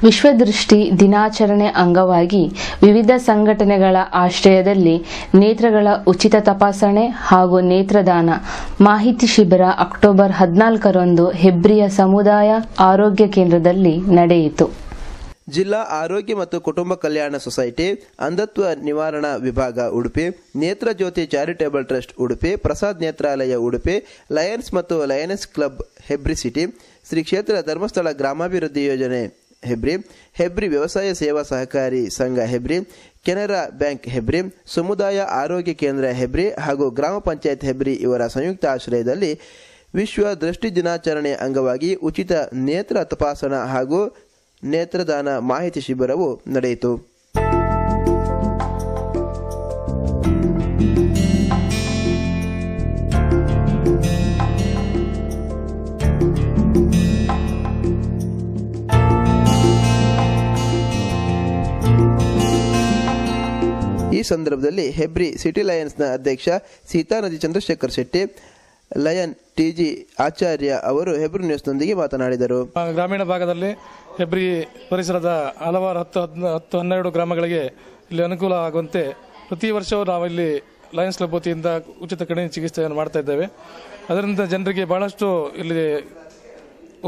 ವಿಶ್ವದೃಷ್ಟಿ ದಿನಾಚರಣೆ ಅಂಗವಾಗಿ ವಿವಿಧ ಸಂಘಟನೆಗಳ ಆಶ್ರಯದಲ್ಲಿ ನೇತ್ರಗಳ ಉಚಿತ ತಪಾಸಣೆ ಹಾಗೂ ನೇತ್ರದಾನ ಮಾಹಿತಿ ಶಿಬಿರ ಅಕ್ಟೋಬರ್ 14ರಂದು ಹೆಬ್ರಿಯ ಸಮುದಾಯ ಆರೋಗ್ಯ ಕೇಂದ್ರದಲ್ಲಿ ನಡೆಯಿತು. ಜಿಲ್ಲಾ ಆರೋಗ್ಯ ಮತ್ತು ಕುಟುಂಬ ಕಲ್ಯಾಣ ಸೊಸೈಟಿ, ಅಂಧತ್ವ ನಿವಾರಣಾ ವಿಭಾಗ ಉಡುಪಿ, ನೇತ್ರ ಜ್ಯೋತಿ ಚಾರಿಟೇಬಲ್ ಟ್ರಸ್ಟ್ ಉಡುಪಿ, ಪ್ರಸಾದ್ ನೇತ್ರಾಲಯ ಉಡುಪಿ, ಲಯನ್ಸ್ ಮತ್ತು lioness club Hebri city, Shri ಕ್ಷೇತ್ರ ಧರ್ಮಸ್ಥಳ ಗ್ರಾಮಾಭಿವೃದ್ಧಿ ಯೋಜನೆ ಹೆಬ್ರಿ, ಹೆಬ್ರಿ ವ್ಯವಸಾಯ ಸೇವಾ ಸಹಕಾರಿ ಸಂಘ ಹೆಬ್ರಿ, ಕೆನರಾ ಬ್ಯಾಂಕ್ ಹೆಬ್ರಿ, ಸಮುದಾಯ ಆರೋಗ್ಯ ಕೇಂದ್ರ ಹೆಬ್ರಿ ಹಾಗೂ ಗ್ರಾಮ ಪಂಚಾಯತ್ ಹೆಬ್ರಿ ಇವರ ಸಂಯುಕ್ತ ಆಶ್ರಯದಲ್ಲಿ ವಿಶ್ವ ದೃಷ್ಟಿ ದಿನಾಚರಣೆ ಅಂಗವಾಗಿ ಉಚಿತ ನೇತ್ರ ತಪಾಸಣಾ ಹಾಗೂ ನೇತ್ರದಾನ ಮಾಹಿತಿ ಶಿಬಿರವು ನಡೆಯಿತು. ಈ ಸಂದರ್ಭದಲ್ಲಿ ಹೆಬ್ರಿ ಸಿಟಿ ಲಯನ್ಸ್ನ ಅಧ್ಯಕ್ಷ ಸೀತಾನದಿ ಚಂದ್ರಶೇಖರ್ ಶೆಟ್ಟಿ, ಲಯನ್ ಟಿಜಿ ಆಚಾರ್ಯ ಅವರು ಹೆಬ್ರಿ ನ್ಯೂಸ್ನೊಂದಿಗೆ ಮಾತನಾಡಿದರು. ಗ್ರಾಮೀಣ ಭಾಗದಲ್ಲಿ ಹೆಬ್ರಿ ಪರಿಸರದ ಹಲವಾರು 10-12 ಗ್ರಾಮಗಳಿಗೆ ಇಲ್ಲಿ ಅನುಕೂಲ ಆಗುವಂತೆ ಪ್ರತಿ ವರ್ಷವೂ ನಾವು ಇಲ್ಲಿ ಲಯನ್ಸ್ ಕ್ಲಬ್ ವತಿಯಿಂದ ಉಚಿತ ಕಣ್ಣಿನ ಚಿಕಿತ್ಸೆಯನ್ನು ಮಾಡ್ತಾ ಇದ್ದೇವೆ. ಅದರಿಂದ ಜನರಿಗೆ ಬಹಳಷ್ಟು ಇಲ್ಲಿ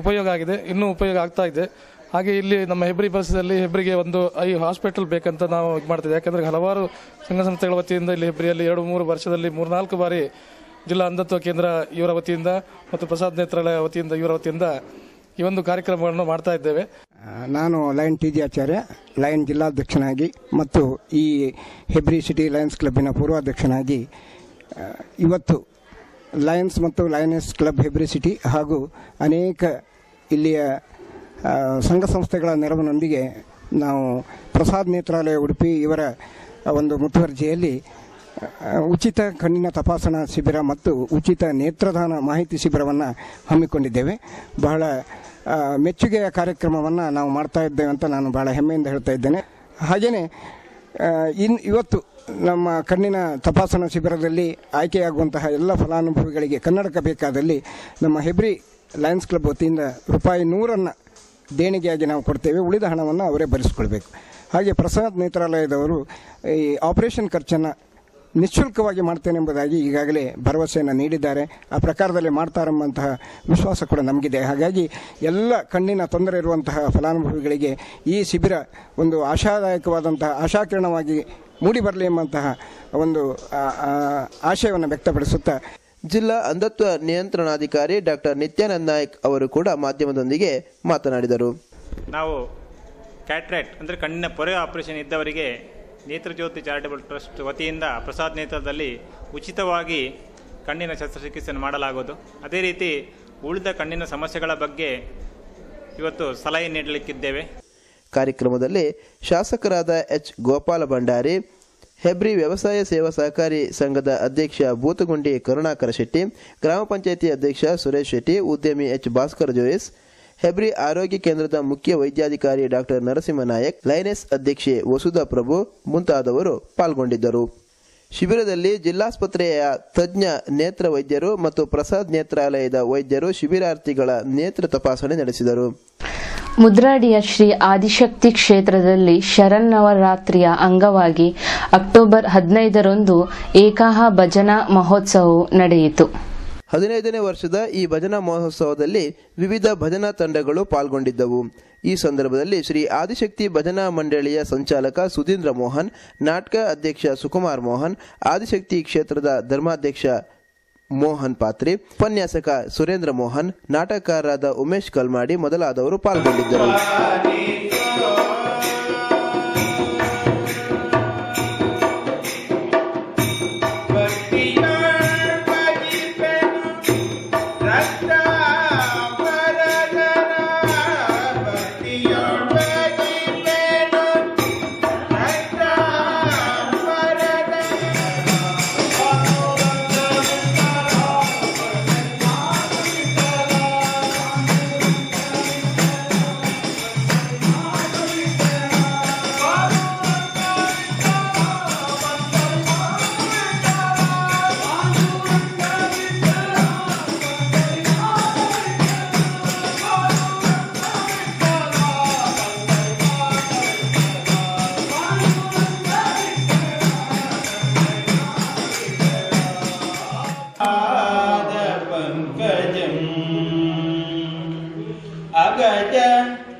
ಉಪಯೋಗ ಆಗಿದೆ, ಇನ್ನೂ ಉಪಯೋಗ ಆಗ್ತಾ ಇದೆ. ಹಾಗೆ ಇಲ್ಲಿ ನಮ್ಮ ಹೆಬ್ರಿ ಪರಿಸರದಲ್ಲಿ ಹೆಬ್ರಿಗೆ ಒಂದು ಹಾಸ್ಪಿಟಲ್ ಬೇಕಂತ ನಾವು ಇದು ಮಾಡ್ತಿದ್ದೇವೆ. ಯಾಕಂದರೆ ಹಲವಾರು ಸಂಘ ಸಂಸ್ಥೆಗಳ ವತಿಯಿಂದ ಇಲ್ಲಿ ಹೆಬ್ರಿಯಲ್ಲಿ 2-3 ವರ್ಷದಲ್ಲಿ 3-4 ಬಾರಿ ಜಿಲ್ಲಾ ಅಂಧತ್ವ ಕೇಂದ್ರ ಇವರ ವತಿಯಿಂದ ಮತ್ತು ಪ್ರಸಾದ್ ನೇತ್ರಾಲಯ ವತಿಯಿಂದ ಇವರ ವತಿಯಿಂದ ಈ ಒಂದು ಕಾರ್ಯಕ್ರಮವನ್ನು ಮಾಡ್ತಾ ಇದ್ದೇವೆ. ನಾನು ಲಯನ್ ಟಿಜಿ ಆಚಾರ್ಯ, ಲಯನ್ ಜಿಲ್ಲಾಧ್ಯಕ್ಷನಾಗಿ ಮತ್ತು ಈ ಹೆಬ್ರಿ ಸಿಟಿ ಲಯನ್ಸ್ ಕ್ಲಬ್ಬಿನ ಪೂರ್ವಾಧ್ಯಕ್ಷನಾಗಿ ಇವತ್ತು ಲಯನ್ಸ್ ಮತ್ತು ಲಯನೆಸ್ ಕ್ಲಬ್ ಹೆಬ್ರಿ ಸಿಟಿ ಹಾಗೂ ಅನೇಕ ಇಲ್ಲಿಯ ಸಂಘ ಸಂಸ್ಥೆಗಳ ನೆರವಿನೊಂದಿಗೆ ನಾವು ಪ್ರಸಾದ್ ನೇತ್ರಾಲಯ ಉಡುಪಿ ಇವರ ಒಂದು ಮುತುವರ್ಜಿಯಲ್ಲಿ ಉಚಿತ ಕಣ್ಣಿನ ತಪಾಸಣಾ ಶಿಬಿರ ಮತ್ತು ಉಚಿತ ನೇತ್ರದಾನ ಮಾಹಿತಿ ಶಿಬಿರವನ್ನು ಹಮ್ಮಿಕೊಂಡಿದ್ದೇವೆ. ಬಹಳ ಮೆಚ್ಚುಗೆಯ ಕಾರ್ಯಕ್ರಮವನ್ನು ನಾವು ಮಾಡ್ತಾ ಇದ್ದೇವೆ ಅಂತ ನಾನು ಬಹಳ ಹೆಮ್ಮೆಯಿಂದ ಹೇಳ್ತಾ ಇದ್ದೇನೆ. ಹಾಗೆಯೇ ಇವತ್ತು ನಮ್ಮ ಕಣ್ಣಿನ ತಪಾಸಣಾ ಶಿಬಿರದಲ್ಲಿ ಆಯ್ಕೆಯಾಗುವಂತಹ ಎಲ್ಲ ಫಲಾನುಭವಿಗಳಿಗೆ ಕನ್ನಡಕ ಬೇಕಾದಲ್ಲಿ ನಮ್ಮ ಹೆಬ್ರಿ ಲಯನ್ಸ್ ಕ್ಲಬ್ ವತಿಯಿಂದ ₹100 ದೇಣಿಗೆಯಾಗಿ ನಾವು ಕೊಡ್ತೇವೆ. ಉಳಿದ ಹಣವನ್ನು ಅವರೇ ಭರಿಸಿಕೊಳ್ಬೇಕು. ಹಾಗೆ ಪ್ರಸಾದ್ ನೇತ್ರಾಲಯದವರು ಈ ಆಪರೇಷನ್ ಖರ್ಚನ್ನು ನಿಶ್ಶುಲ್ಕವಾಗಿ ಮಾಡ್ತೇನೆಂಬುದಾಗಿ ಈಗಾಗಲೇ ಭರವಸೆಯನ್ನು ನೀಡಿದ್ದಾರೆ. ಆ ಪ್ರಕಾರದಲ್ಲಿ ಮಾಡ್ತಾರೆಂಬಂತಹ ವಿಶ್ವಾಸ ಕೂಡ ನಮಗಿದೆ. ಹಾಗಾಗಿ ಎಲ್ಲ ಕಣ್ಣಿನ ತೊಂದರೆ ಇರುವಂತಹ ಫಲಾನುಭವಿಗಳಿಗೆ ಈ ಶಿಬಿರ ಒಂದು ಆಶಾದಾಯಕವಾದಂತಹ ಆಶಾಕಿರಣವಾಗಿ ಮೂಡಿ ಬರಲಿ ಎಂಬಂತಹ ಒಂದು ಆಶಯವನ್ನು ವ್ಯಕ್ತಪಡಿಸುತ್ತಾ ಜಿಲ್ಲಾ ಅಂಧತ್ವ ನಿಯಂತ್ರಣಾಧಿಕಾರಿ ಡಾಕ್ಟರ್ ನಿತ್ಯಾನಂದ್ ನಾಯಕ್ ಅವರು ಕೂಡ ಮಾಧ್ಯಮದೊಂದಿಗೆ ಮಾತನಾಡಿದರು. ನಾವು ಕ್ಯಾಟ್ರಾಕ್ಟ್ ಅಂದರೆ ಕಣ್ಣಿನ ಪೊರೆ ಆಪರೇಷನ್ ಇದ್ದವರಿಗೆ ನೇತ್ರಜ್ಯೋತಿ ಚಾರಿಟೇಬಲ್ ಟ್ರಸ್ಟ್ ವತಿಯಿಂದ ಪ್ರಸಾದ್ ನೇತ್ರದಲ್ಲಿ ಉಚಿತವಾಗಿ ಕಣ್ಣಿನ ಶಸ್ತ್ರಚಿಕಿತ್ಸೆಯನ್ನು ಮಾಡಲಾಗುವುದು. ಅದೇ ರೀತಿ ಉಳಿದ ಕಣ್ಣಿನ ಸಮಸ್ಯೆಗಳ ಬಗ್ಗೆ ಇವತ್ತು ಸಲಹೆ ನೀಡಲಿಕ್ಕಿದ್ದೇವೆ. ಕಾರ್ಯಕ್ರಮದಲ್ಲಿ ಶಾಸಕರಾದ ಎಚ್ ಗೋಪಾಲ ಭಂಡಾರಿ, ಹೆಬ್ರಿ ವ್ಯವಸಾಯ ಸೇವಾ ಸಹಕಾರಿ ಸಂಘದ ಅಧ್ಯಕ್ಷ ಬೂತಗುಂಡಿ ಕರುಣಾಕರ ಶೆಟ್ಟಿ, ಗ್ರಾಮ ಪಂಚಾಯಿತಿ ಅಧ್ಯಕ್ಷ ಸುರೇಶ್ ಶೆಟ್ಟಿ, ಉದ್ಯಮಿ ಎಚ್ ಭಾಸ್ಕರ್ ಜೋಯಿಸ್, ಹೆಬ್ರಿ ಆರೋಗ್ಯ ಕೇಂದ್ರದ ಮುಖ್ಯ ವೈದ್ಯಾಧಿಕಾರಿ ಡಾಕ್ಟರ್ ನರಸಿಂಹ ನಾಯಕ್, ಲಯನೆಸ್ ಅಧ್ಯಕ್ಷೆ ವಸುಧಾ ಪ್ರಭು ಮುಂತಾದವರು ಪಾಲ್ಗೊಂಡಿದ್ದರು. ಶಿಬಿರದಲ್ಲಿ ಜಿಲ್ಲಾಸ್ಪತ್ರೆಯ ತಜ್ಞ ನೇತ್ರ ವೈದ್ಯರು ಮತ್ತು ಪ್ರಸಾದ್ ನೇತ್ರಾಲಯದ ವೈದ್ಯರು ಶಿಬಿರಾರ್ಥಿಗಳ ನೇತ್ರ ತಪಾಸಣೆ ನಡೆಸಿದರು. ಮುದ್ರಾಡಿಯ ಶ್ರೀ ಆದಿಶಕ್ತಿ ಕ್ಷೇತ್ರದಲ್ಲಿ ಶರನ್ನವರಾತ್ರಿಯ ಅಂಗವಾಗಿ ಅಕ್ಟೋಬರ್ 15ರಂದು ಏಕಾಹ ಭಜನಾ ಮಹೋತ್ಸವವು ನಡೆಯಿತು. 15ನೇ ವರ್ಷದ ಈ ಭಜನಾ ಮಹೋತ್ಸವದಲ್ಲಿ ವಿವಿಧ ಭಜನಾ ತಂಡಗಳು ಪಾಲ್ಗೊಂಡಿದ್ದವು. ಈ ಸಂದರ್ಭದಲ್ಲಿ ಶ್ರೀ ಆದಿಶಕ್ತಿ ಭಜನಾ ಮಂಡಳಿಯ ಸಂಚಾಲಕ ಸುಧೀಂದ್ರ ಮೋಹನ್, ನಾಟಕ ಅಧ್ಯಕ್ಷ ಸುಕುಮಾರ್ ಮೋಹನ್, ಆದಿಶಕ್ತಿ ಕ್ಷೇತ್ರದ ಧರ್ಮಾಧ್ಯಕ್ಷ ಮೋಹನ್ ಪಾತ್ರಿ, ಉಪನ್ಯಾಸಕ ಸುರೇಂದ್ರ ಮೋಹನ್, ನಾಟಕಕಾರರಾದ ಉಮೇಶ್ ಕಲ್ಮಾಡಿ ಮೊದಲಾದವರು ಪಾಲ್ಗೊಂಡಿದ್ದರು.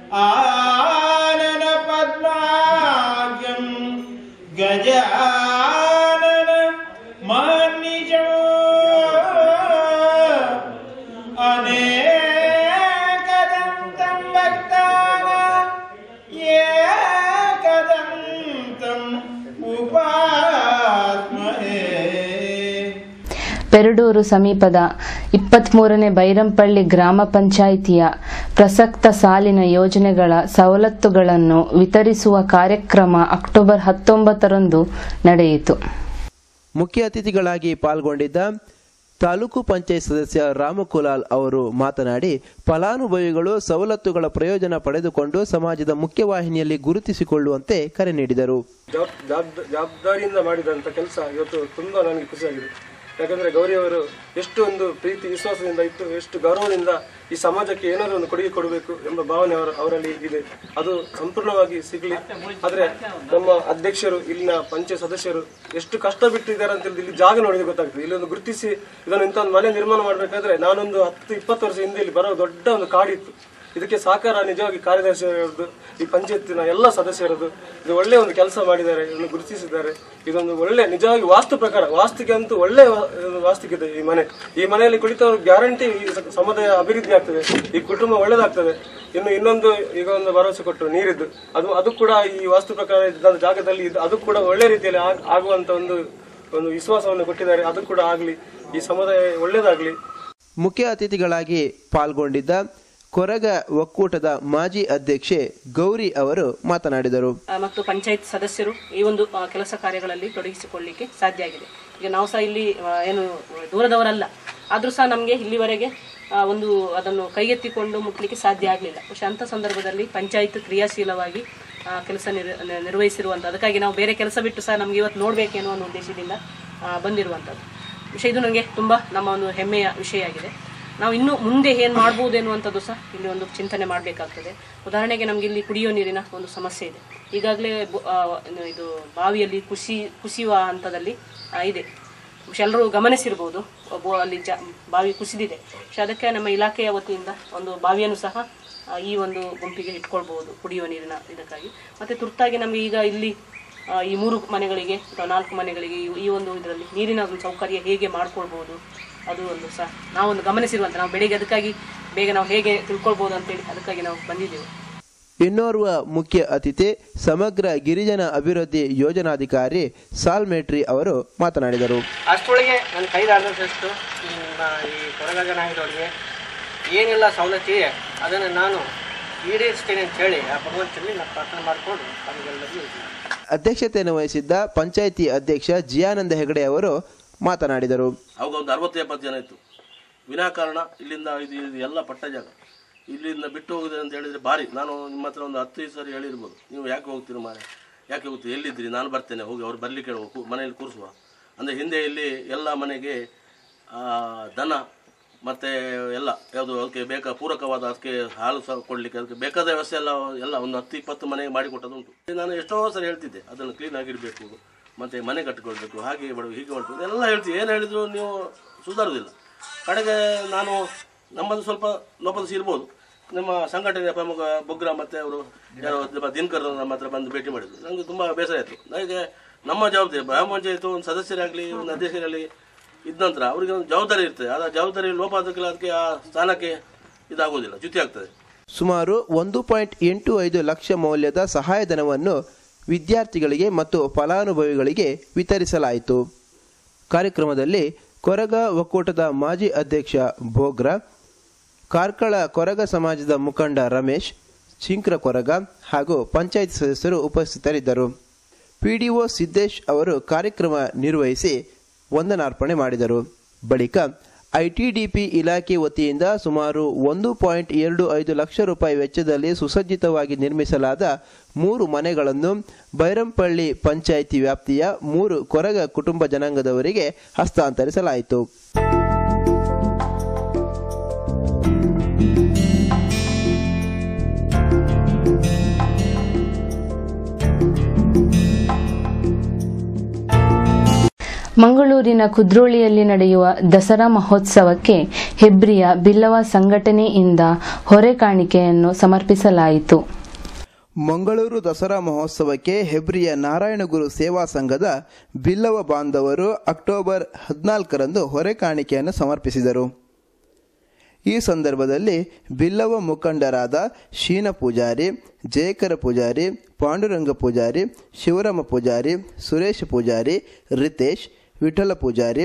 ಆನನ ಪದ್ಮಾಗ್ಯಂ ಗಜಾನನ ಮಹನ್ನಿಜಂ ಅನೇಕದಂತಂ ಭಕ್ತಾನಾಂ ಏಕದಂತಂ ಉಪಾಸ್ಮಹೇ. ಪೆರಡೂರು ಸಮೀಪದ 23ನೇ ಬೈರಂಪಳ್ಳಿ ಗ್ರಾಮ ಪಂಚಾಯಿತಿಯ ಪ್ರಸಕ್ತ ಸಾಲಿನ ಯೋಜನೆಗಳ ಸವಲತ್ತುಗಳನ್ನು ವಿತರಿಸುವ ಕಾರ್ಯಕ್ರಮ ಅಕ್ಟೋಬರ್ 19ರಂದು ನಡೆಯಿತು. ಮುಖ್ಯ ಅತಿಥಿಗಳಾಗಿ ಪಾಲ್ಗೊಂಡಿದ್ದ ತಾಲೂಕು ಪಂಚಾಯತ್ ಸದಸ್ಯ ರಾಮಕುಲಾಲ್ ಅವರು ಮಾತನಾಡಿ, ಫಲಾನುಭವಿಗಳು ಸವಲತ್ತುಗಳ ಪ್ರಯೋಜನ ಪಡೆದುಕೊಂಡು ಸಮಾಜದ ಮುಖ್ಯವಾಹಿನಿಯಲ್ಲಿ ಗುರುತಿಸಿಕೊಳ್ಳುವಂತೆ ಕರೆ ನೀಡಿದರು. ಜವಾಬ್ದಾರಿಯಿಂದ ಮಾಡಿದಂಥ ಕೆಲಸ ಇವತ್ತು ತುಂಬಾ ನನಗೆ ಖುಷಿಯಾಗಿದೆ. ಯಾಕಂದ್ರೆ ಗೌರಿ ಅವರು ಎಷ್ಟು ಒಂದು ಪ್ರೀತಿ ವಿಶ್ವಾಸದಿಂದ ಇತ್ತು, ಎಷ್ಟು ಗೌರವದಿಂದ ಈ ಸಮಾಜಕ್ಕೆ ಏನಾದರೂ ಒಂದು ಕೊಡುಗೆ ಕೊಡಬೇಕು ಎಂಬ ಭಾವನೆ ಅವರಲ್ಲಿ ಇದೆ. ಅದು ಸಂಪೂರ್ಣವಾಗಿ ಸಿಗಲಿ. ಆದ್ರೆ ನಮ್ಮ ಅಧ್ಯಕ್ಷರು, ಇಲ್ಲಿನ ಪಂಚಾಯತ್ ಸದಸ್ಯರು ಎಷ್ಟು ಕಷ್ಟ ಬಿಟ್ಟಿದ್ದಾರೆ ಅಂತ ಇಲ್ಲಿ ಜಾಗ ನೋಡಿದ್ರೆ ಗೊತ್ತಾಗ್ತದೆ. ಇಲ್ಲೊಂದು ಗುರುತಿಸಿ ಇದನ್ನು ಇಂಥ ಒಂದು ಮನೆ ನಿರ್ಮಾಣ ಮಾಡಬೇಕಾದ್ರೆ ನಾನೊಂದು 10-20 ವರ್ಷ ಹಿಂದೆ ಇಲ್ಲಿ ಬರೋ ದೊಡ್ಡ ಒಂದು ಕಾಡಿತ್ತು. ಇದಕ್ಕೆ ಸಹಕಾರ ನಿಜವಾಗಿ ಕಾರ್ಯದರ್ಶಿಯವರದ್ದು, ಈ ಪಂಚಾಯತಿನ ಎಲ್ಲ ಸದಸ್ಯರದ್ದು. ಇದು ಒಳ್ಳೆ ಒಂದು ಕೆಲಸ ಮಾಡಿದ್ದಾರೆ, ಇದನ್ನು ಗುರುತಿಸಿದ್ದಾರೆ. ಇದೊಂದು ಒಳ್ಳೆ ನಿಜವಾಗಿ ವಾಸ್ತು ಪ್ರಕಾರ, ವಾಸ್ತುಗೆ ಅಂತೂ ಒಳ್ಳೆ ವಾಸ್ತುಕಿದೆ ಈ ಮನೆ. ಈ ಮನೆಯಲ್ಲಿ ಕುಳಿತವರು ಗ್ಯಾರಂಟಿ ಈ ಸಮುದಾಯ ಅಭಿವೃದ್ಧಿ ಆಗ್ತದೆ, ಈ ಕುಟುಂಬ ಒಳ್ಳೇದಾಗ್ತದೆ. ಇನ್ನೊಂದು ಈಗ ಒಂದು ಭರವಸೆ ಕೊಟ್ಟರು ನೀರಿದ್ದು, ಅದು ಕೂಡ ಈ ವಾಸ್ತು ಪ್ರಕಾರ ಇದ್ದ ಜಾಗದಲ್ಲಿ ಅದು ಕೂಡ ಒಳ್ಳೆ ರೀತಿಯಲ್ಲಿ ಆಗುವಂತ ಒಂದು ವಿಶ್ವಾಸವನ್ನು ಕೊಟ್ಟಿದ್ದಾರೆ. ಅದು ಕೂಡ ಆಗ್ಲಿ, ಈ ಸಮುದಾಯ ಒಳ್ಳೇದಾಗ್ಲಿ. ಮುಖ್ಯ ಅತಿಥಿಗಳಾಗಿ ಪಾಲ್ಗೊಂಡಿದ್ದ ಕೊರಗ ಒಕ್ಕೂಟದ ಮಾಜಿ ಅಧ್ಯಕ್ಷೆ ಗೌರಿ ಅವರು ಮಾತನಾಡಿದರು. ಮತ್ತು ಪಂಚಾಯತ್ ಸದಸ್ಯರು ಈ ಒಂದು ಕೆಲಸ ಕಾರ್ಯಗಳಲ್ಲಿ ತೊಡಗಿಸಿಕೊಳ್ಳಲಿಕ್ಕೆ ಸಾಧ್ಯ ಆಗಿದೆ. ಈಗ ನಾವು ಸಹ ಇಲ್ಲಿ ಏನು ದೂರದವರಲ್ಲ, ಆದ್ರೂ ಸಹ ನಮಗೆ ಇಲ್ಲಿವರೆಗೆ ಒಂದು ಅದನ್ನು ಕೈಗೆತ್ತಿಕೊಂಡು ಮುಟ್ಲಿಕ್ಕೆ ಸಾಧ್ಯ ಆಗಲಿಲ್ಲ. പക്ഷെ ಅಂಥ ಸಂದರ್ಭದಲ್ಲಿ ಪಂಚಾಯತ್ ಕ್ರಿಯಾಶೀಲವಾಗಿ ಕೆಲಸ ನಿರ್ವಹಿಸಿರುವಂಥ, ಅದಕ್ಕಾಗಿ ನಾವು ಬೇರೆ ಕೆಲಸ ಬಿಟ್ಟು ಸಹ ನಮ್ಗೆ ಇವತ್ತು ನೋಡ್ಬೇಕೇನೋ ಅನ್ನೋ ಉದ್ದೇಶದಿಂದ ಬಂದಿರುವಂಥದ್ದು ವಿಷಯ. ಇದು ನನಗೆ ತುಂಬ ನಮ್ಮ ಒಂದು ಹೆಮ್ಮೆಯ ವಿಷಯ ಆಗಿದೆ. ನಾವು ಇನ್ನು ಮುಂದೆ ಏನು ಮಾಡ್ಬೋದು ಎನ್ನುವಂಥದ್ದು ಸಹ ಇಲ್ಲಿ ಒಂದು ಚಿಂತನೆ ಮಾಡಬೇಕಾಗ್ತದೆ. ಉದಾಹರಣೆಗೆ ನಮಗೆ ಇಲ್ಲಿ ಕುಡಿಯೋ ನೀರಿನ ಒಂದು ಸಮಸ್ಯೆ ಇದೆ. ಈಗಾಗಲೇ ಇದು ಬಾವಿಯಲ್ಲಿ ಕುಸಿಯುವ ಹಂತದಲ್ಲಿ ಇದೆ. ಎಲ್ಲರೂ ಗಮನಿಸಿರ್ಬೋದು, ಅಲ್ಲಿ ಬಾವಿ ಕುಸಿದಿದೆ. പക്ഷെ ಅದಕ್ಕೆ ನಮ್ಮ ಇಲಾಖೆಯ ವತಿಯಿಂದ ಒಂದು ಬಾವಿಯನ್ನು ಸಹ ಈ ಒಂದು ಗುಂಪಿಗೆ ಇಟ್ಕೊಳ್ಬಹುದು ಕುಡಿಯುವ ನೀರಿನ ಇದಕ್ಕಾಗಿ. ಮತ್ತೆ ತುರ್ತಾಗಿ ನಮಗೆ ಈಗ ಇಲ್ಲಿ ಈ 3 ಮನೆಗಳಿಗೆ ಅಥವಾ 4 ಮನೆಗಳಿಗೆ ಈ ಒಂದು ಇದರಲ್ಲಿ ನೀರಿನ ಒಂದು ಸೌಕರ್ಯ ಹೇಗೆ ಮಾಡ್ಕೊಳ್ಬಹುದು, ಅದು ಒಂದು ಸಹ ನಾವೊಂದು ಗಮನಿಸಿರುವಂತ, ನಾವು ಬೆಳಿಗ್ಗೆ ಅದಕ್ಕಾಗಿ ಬೇಗ ನಾವು ಹೇಗೆ ತಿಳ್ಕೊಳ್ಬಹುದು ಅಂತೇಳಿ ಅದಕ್ಕಾಗಿ ನಾವು ಬಂದಿದ್ದೇವೆ. ಇನ್ನೋರ್ವ ಮುಖ್ಯ ಅತಿಥಿ ಸಮಗ್ರ ಗಿರಿಜನ ಅಭಿವೃದ್ಧಿ ಯೋಜನಾಧಿಕಾರಿ ಸಾಲ್ಮೇಟ್ರಿ ಅವರು ಮಾತನಾಡಿದರು. ಅಷ್ಟೊಳಗೆ ನನ್ನ ಕೈಲಾದಷ್ಟು ಈ ಕೊರಗ ಜನಾಂಗದವರಿಗೆ ಏನೆಲ್ಲ ಸವಲತ್ತು ಇದೆ ಅದನ್ನು ನಾನು ಈಡೇರಿಸ್ತೇನೆ ಅಂತ ಹೇಳಿ ಆ ಭಗವಂತನಲ್ಲಿ ನಾನು ಪ್ರಾರ್ಥನೆ ಮಾಡಿಕೊಂಡು ಅವರಿಗೆಲ್ಲರಿಗೂ ಅಧ್ಯಕ್ಷತೆಯನ್ನು ವಹಿಸಿದ್ದ ಪಂಚಾಯಿತಿ ಅಧ್ಯಕ್ಷ ಜಿಯಾನಂದ ಹೆಗಡೆ ಅವರು ಮಾತನಾಡಿದರು. ಅವಾಗ ಒಂದು 60-70 ಜನ ಇತ್ತು. ವಿನಾಕಾರಣ ಇಲ್ಲಿಂದ ಇದು ಎಲ್ಲ ಪಟ್ಟ ಜಾಗ ಇಲ್ಲಿಂದ ಬಿಟ್ಟು ಹೋಗಿದೆ ಅಂತ ಹೇಳಿದ್ರೆ ಭಾರಿ. ನಾನು ನಿಮ್ಮ ಹತ್ರ ಒಂದು 10 ಸಾರಿ ಹೇಳಿರ್ಬೋದು, ನೀವು ಯಾಕೆ ಹೋಗ್ತೀರಿ ಮಾರೆ, ಯಾಕೆ ಹೋಗ್ತೀರಿ, ಎಲ್ಲಿದ್ರಿ, ನಾನು ಬರ್ತೇನೆ, ಹೋಗಿ ಅವ್ರು ಬರ್ಲಿಕ್ಕೆ ಹೇಳುವ, ಮನೆಯಲ್ಲಿ ಕೂರಿಸುವ ಅಂದರೆ. ಹಿಂದೆ ಇಲ್ಲಿ ಎಲ್ಲ ಮನೆಗೆ ದನ ಮತ್ತು ಎಲ್ಲ ಯಾವುದು ಅದಕ್ಕೆ ಪೂರಕವಾದ ಅದಕ್ಕೆ ಹಾಲು ಸಹ ಕೊಡಲಿಕ್ಕೆ ಅದಕ್ಕೆ ಬೇಕಾದ ವ್ಯವಸ್ಥೆ ಎಲ್ಲ ಒಂದು 10-20 ಮನೆಗೆ ಮಾಡಿಕೊಟ್ಟದುಂಟು. ನಾನು ಎಷ್ಟೋ ಸರಿ ಹೇಳ್ತಿದ್ದೆ ಅದನ್ನು ಕ್ಲೀನಾಗಿಡಬೇಕು, ಮತ್ತು ಮನೆ ಕಟ್ಟಿಕೊಳ್ಬೇಕು, ಹಾಗೆ ಮಾಡು ಹೀಗೆ ಮಾಡ್ಬೇಕು ಎಲ್ಲ ಹೇಳ್ತೀವಿ. ಏನು ಹೇಳಿದ್ರು ನೀವು ಸುಧಾರೋದಿಲ್ಲ. ಕಡೆಗೆ ನಾನು ನಮ್ಮದು ಸ್ವಲ್ಪ ಲೋಪದೋಷ ಇರ್ಬೋದು. ನಮ್ಮ ಸಂಘಟನೆಯ ಪ್ರಮುಖ ಬೊಗ್ರ ಮತ್ತು ಅವರು ಯಾರೋ ದಿನಕರ್ ನಮ್ಮ ಹತ್ರ ಬಂದು ಭೇಟಿ ಮಾಡಿದ್ರು. ನನಗೆ ತುಂಬ ಬೇಸರ ಆಯಿತು. ನನಗೆ ನಮ್ಮ ಜವಾಬ್ದಾರಿ ಗ್ರಾಮ ಪಂಚಾಯತ್ ಒಂದು ಸದಸ್ಯರಾಗಲಿ ಒಂದು ಅಧ್ಯಕ್ಷರಾಗಲಿ ಇದ್ದ ನಂತರ ಅವರಿಗೆ ಒಂದು ಜವಾಬ್ದಾರಿ ಇರ್ತದೆ. ಆ ಜವಾಬ್ದಾರಿ ಲೋಪ ಆದಕ್ಕಿಲ್ಲ, ಅದಕ್ಕೆ ಆ ಸ್ಥಾನಕ್ಕೆ ಇದಾಗೋದಿಲ್ಲ, ಚ್ಯುತಿ ಆಗ್ತದೆ. ಸುಮಾರು 1.85 ಲಕ್ಷ ಮೌಲ್ಯದ ಸಹಾಯಧನವನ್ನು ವಿದ್ಯಾರ್ಥಿಗಳಿಗೆ ಮತ್ತು ಫಲಾನುಭವಿಗಳಿಗೆ ವಿತರಿಸಲಾಯಿತು. ಕಾರ್ಯಕ್ರಮದಲ್ಲಿ ಕೊರಗ ಒಕ್ಕೂಟದ ಮಾಜಿ ಅಧ್ಯಕ್ಷ ಭೋಗ್ರ, ಕಾರ್ಕಳ ಕೊರಗ ಸಮಾಜದ ಮುಖಂಡ ರಮೇಶ್, ಚಿಂಕ್ರ ಕೊರಗ ಹಾಗೂ ಪಂಚಾಯತ್ ಸದಸ್ಯರು ಉಪಸ್ಥಿತರಿದ್ದರು. ಪಿಡಿಒ ಸಿದ್ದೇಶ್ ಅವರು ಕಾರ್ಯಕ್ರಮ ನಿರ್ವಹಿಸಿ ವಂದನಾರ್ಪಣೆ ಮಾಡಿದರು. ಬಳಿಕ ಐಟಿಡಿಪಿ ಇಲಾಖೆ ವತಿಯಿಂದ ಸುಮಾರು 1.25 ಲಕ್ಷ ರೂಪಾಯಿ ವೆಚ್ಚದಲ್ಲಿ ಸುಸಜ್ಜಿತವಾಗಿ ನಿರ್ಮಿಸಲಾದ 3 ಮನೆಗಳನ್ನು ಬೈರಂಪಳ್ಳಿ ಪಂಚಾಯಿತಿ ವ್ಯಾಪ್ತಿಯ 3 ಕೊರಗ ಕುಟುಂಬ ಜನಾಂಗದವರಿಗೆ ಹಸ್ತಾಂತರಿಸಲಾಯಿತು. ಮಂಗಳೂರಿನ ಕುದ್ರೋಳಿಯಲ್ಲಿ ನಡೆಯುವ ದಸರಾ ಮಹೋತ್ಸವಕ್ಕೆ ಹೆಬ್ರಿಯ ಬಿಲ್ಲವ ಸಂಘಟನೆಯಿಂದ ಹೊರೆ ಕಾಣಿಕೆಯನ್ನು ಸಮರ್ಪಿಸಲಾಯಿತು. ಮಂಗಳೂರು ದಸರಾ ಮಹೋತ್ಸವಕ್ಕೆ ಹೆಬ್ರಿಯ ನಾರಾಯಣಗುರು ಸೇವಾ ಸಂಘದ ಬಿಲ್ಲವ ಬಾಂಧವರು ಅಕ್ಟೋಬರ್ 14ರಂದು ಹೊರೆ ಕಾಣಿಕೆಯನ್ನು ಸಮರ್ಪಿಸಿದರು. ಈ ಸಂದರ್ಭದಲ್ಲಿ ಬಿಲ್ಲವ ಮುಖಂಡರಾದ ಶೀನ ಪೂಜಾರಿ, ಜಯಕರ ಪೂಜಾರಿ, ಪಾಂಡುರಂಗ ಪೂಜಾರಿ, ಶಿವರಾಮ ಪೂಜಾರಿ, ಸುರೇಶ ಪೂಜಾರಿ, ರಿತೇಶ್, ವಿಠಲ ಪೂಜಾರಿ,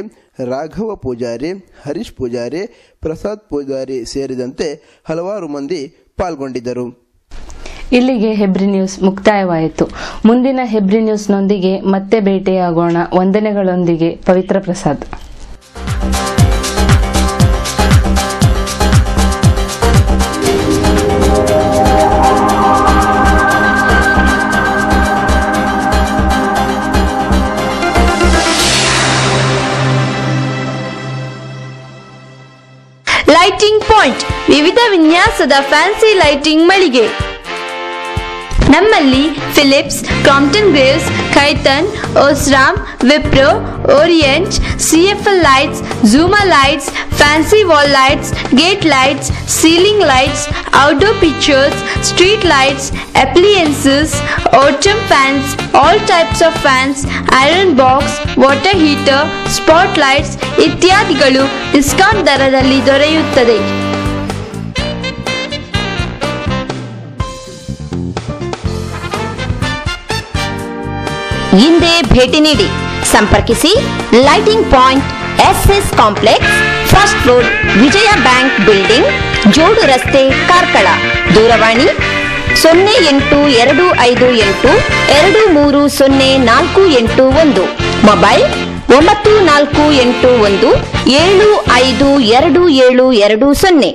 ರಾಘವ ಪೂಜಾರಿ, ಹರೀಶ್ ಪೂಜಾರಿ, ಪ್ರಸಾದ್ ಪೂಜಾರಿ ಸೇರಿದಂತೆ ಹಲವಾರು ಮಂದಿ ಪಾಲ್ಗೊಂಡಿದ್ದರು. ಇಲ್ಲಿಗೆ ಹೆಬ್ರಿ ನ್ಯೂಸ್ ಮುಕ್ತಾಯವಾಯಿತು. ಮುಂದಿನ ಹೆಬ್ರಿ ನ್ಯೂಸ್ನೊಂದಿಗೆ ಮತ್ತೆ ಭೇಟಿಯಾಗೋಣ. ವಂದನೆಗಳೊಂದಿಗೆ ಪವಿತ್ರ ಪ್ರಸಾದ್. ಲೈಟಿಂಗ್ ಪಾಯಿಂಟ್ ವಿವಿಧ ವಿನ್ಯಾಸದ ಫ್ಯಾನ್ಸಿ ಲೈಟಿಂಗ್ ಮಳಿಗೆ. ನಮ್ಮಲ್ಲಿ Philips, Crompton Greaves, Khaitan, Osram, Wipro, Orient, CFL lights, ಝೂಮಾ lights, fancy wall lights, gate lights, ceiling lights, outdoor pictures, street lights, appliances, autumn fans, all types of fans, iron box, water heater, spot lights ಇತ್ಯಾದಿಗಳು discount ದರದಲ್ಲಿ ದೊರೆಯುತ್ತದೆ. ಹಿಂದೆ ಭೇಟಿ ನೀಡಿ. ಸಂಪರ್ಕಿಸಿ lighting point, SS complex, first floor, Vijaya bank building, ಜೋಡು ರಸ್ತೆ, ಕಾರ್ಕಳ. ದೂರವಾಣಿ 0825823048. ಮೊಬೈಲ್ 9481752720.